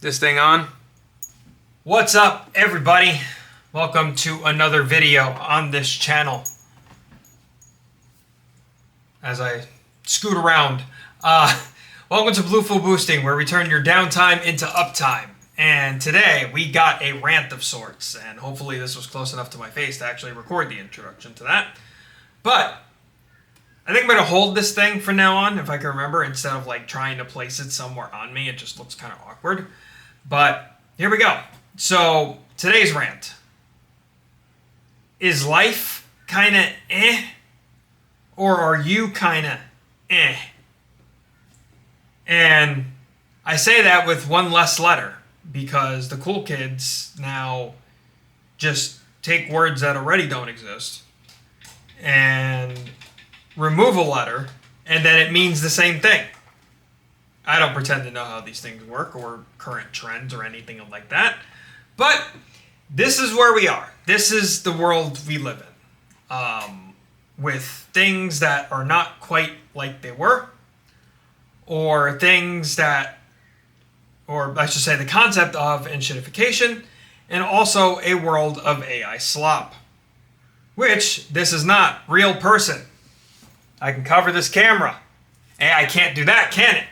This thing on? What's up, everybody? Welcome to another video on this channel. As I scoot around, welcome to Bluefill Boosting, where we turn your downtime into uptime. And today we got a rant of sorts, and hopefully this was close enough to my face to actually record the introduction to that. But I think I'm going to hold this thing from now on, if I can remember, instead of like trying to place it somewhere on me. It just looks kind of awkward. But here we go. So today's rant. Is life kind of eh? Or are you kind of eh? And I say that with one less letter, because the cool kids now just take words that already don't exist and remove a letter, and then it means the same thing. I don't pretend to know how these things work or current trends or anything like that, but this is where we are. This is the world we live in, with things that are not quite like they were, or things that, or I should say the concept of enshittification, and also a world of AI slop, which this is not real person. I can cover this camera. AI can't do that, can it?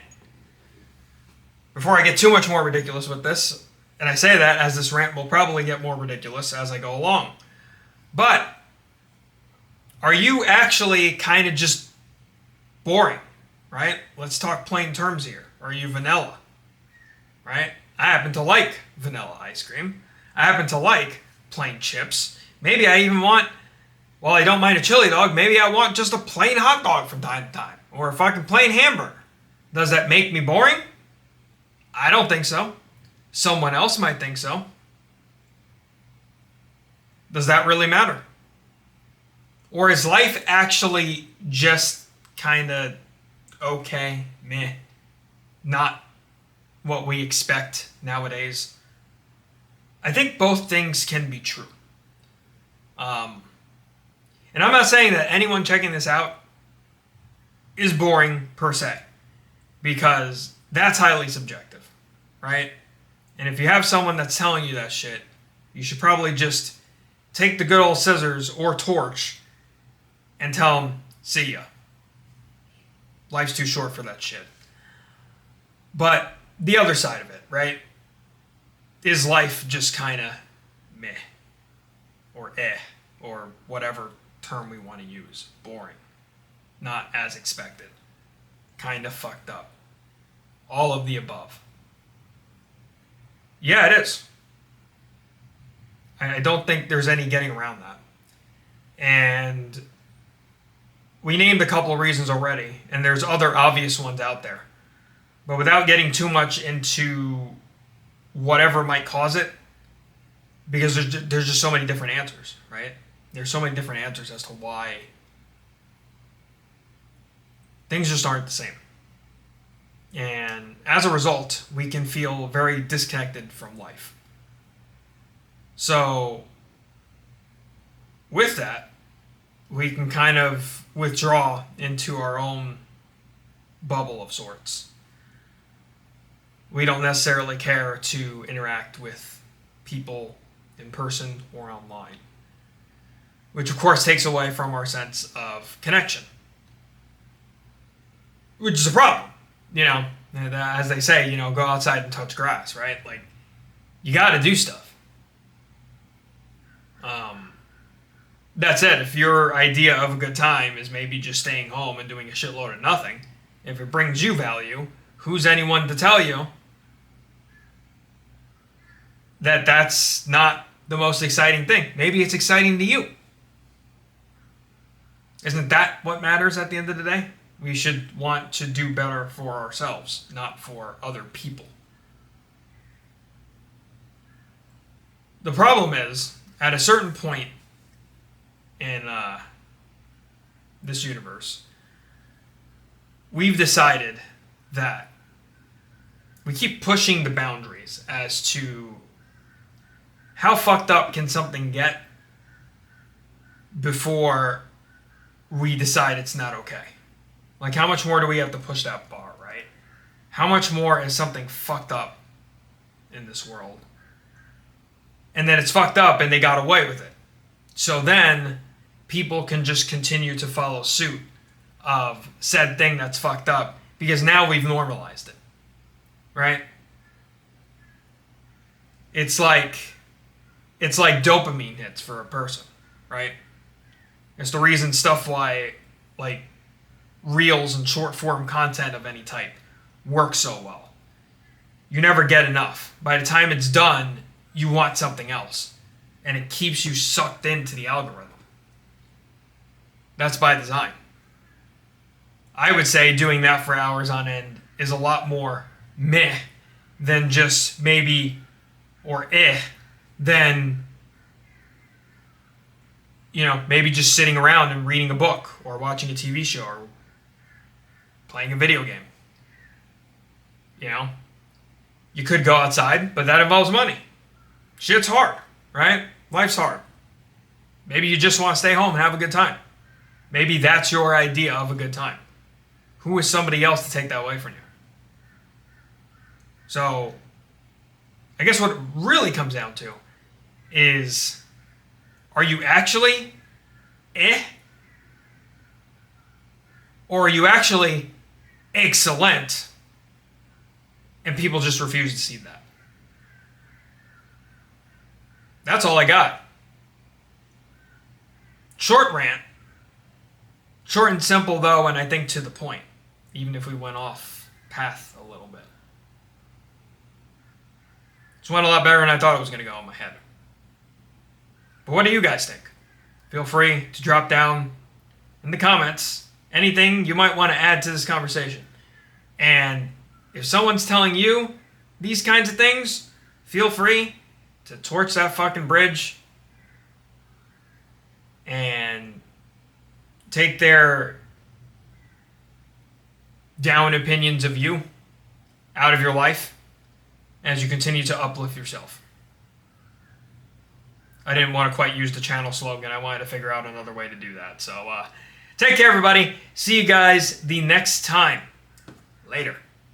Before I get too much more ridiculous with this, and I say that as this rant will probably get more ridiculous as I go along, but are you actually kind of just boring, right? Let's talk plain terms here. Are you vanilla, right? I happen to like vanilla ice cream. I happen to like plain chips. Maybe I even want, while I don't mind a chili dog, maybe I want just a plain hot dog from time to time, or a fucking plain hamburger. Does that make me boring? I don't think so. Someone else might think so. Does that really matter? Or is life actually just kind of okay, meh, not what we expect nowadays? I think both things can be true. And I'm not saying that anyone checking this out is boring per se, because that's highly subjective, right? And if you have someone that's telling you that shit, you should probably just take the good old scissors or torch and tell them, see ya. Life's too short for that shit. But the other side of it, right? Is life just kind of meh, or eh, or whatever term we want to use? Boring. Not as expected. Kind of fucked up. All of the above. Yeah, it is. I don't think there's any getting around that. And we named a couple of reasons already, and there's other obvious ones out there. But without getting too much into whatever might cause it, because there's just so many different answers, right? There's so many different answers as to why things just aren't the same. And as a result, we can feel very disconnected from life. So, with that, we can kind of withdraw into our own bubble of sorts. We don't necessarily care to interact with people in person or online, which of course takes away from our sense of connection, which is a problem. You know, as they say, you know, go outside and touch grass, right? Like, you got to do stuff. That said, if your idea of a good time is maybe just staying home and doing a shitload of nothing, if it brings you value, who's anyone to tell you that that's not the most exciting thing? Maybe it's exciting to you. Isn't that what matters at the end of the day? We should want to do better for ourselves, not for other people. The problem is, at a certain point in this universe, we've decided that we keep pushing the boundaries as to how fucked up can something get before we decide it's not okay. Like, how much more do we have to push that bar, right? How much more is something fucked up in this world. And then it's fucked up and they got away with it. So then people can just continue to follow suit of said thing that's fucked up because now we've normalized it. Right? It's like dopamine hits for a person, right? It's the reason stuff like reels and short form content of any type work so well. You never get enough. By the time it's done, you want something else. And it keeps you sucked into the algorithm. That's by design. I would say doing that for hours on end is a lot more meh than just maybe, or than, maybe just sitting around and reading a book or watching a TV show or playing a video game. You could go outside, but that involves money. Shit's hard, right? Life's hard. Maybe you just want to stay home and have a good time. Maybe that's your idea of a good time. Who is somebody else to take that away from you? So, I guess what it really comes down to is, are you actually or are you actually excellent and people just refuse to see that? That's all I got. Short rant. Short and simple though, and I think to the point, even if we went off path a little bit. This went a lot better than I thought it was going to go in my head. But what do you guys think? Feel free to drop down in the comments anything you might want to add to this conversation. And if someone's telling you these kinds of things, feel free to torch that fucking bridge and take their down opinions of you out of your life as you continue to uplift yourself. I didn't want to quite use the channel slogan. I wanted to figure out another way to do that. So take care, everybody. See you guys the next time. Later.